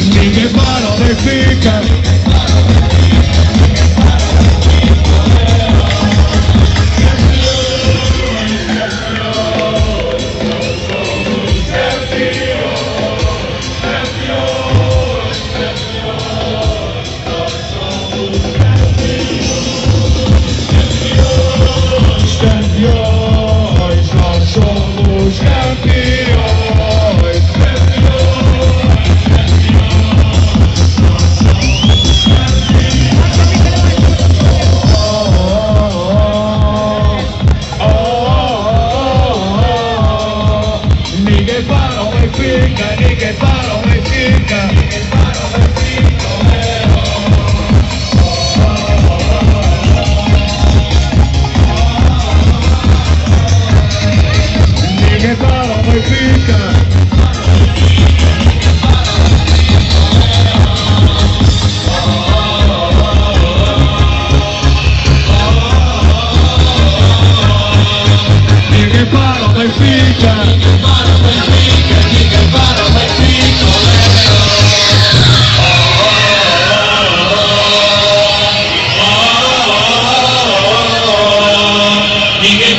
Ninguém para o Benfica. Ninguém para o Benfica, ninguém para o Benfica. Ninguém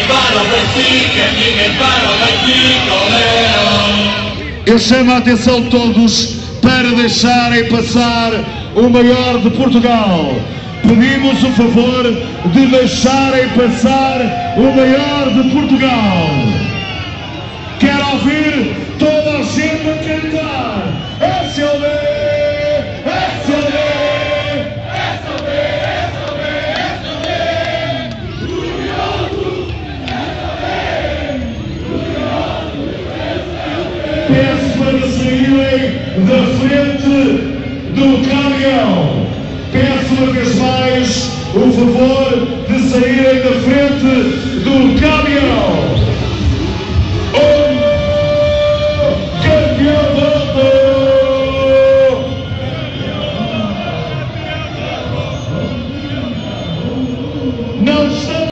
para o Benfica. Ninguém para o Benfica. Eu chamo a atenção de todos para deixarem passar o maior de Portugal. Pedimos o favor de deixarem passar o maior de Portugal. Quero ouvir toda a gente a cantar. SLB, SLB, SLB, SLB, SLB. Peço para saírem da frente do caminhão. Peço uma vez mais o favor de saírem da frente do caminhão.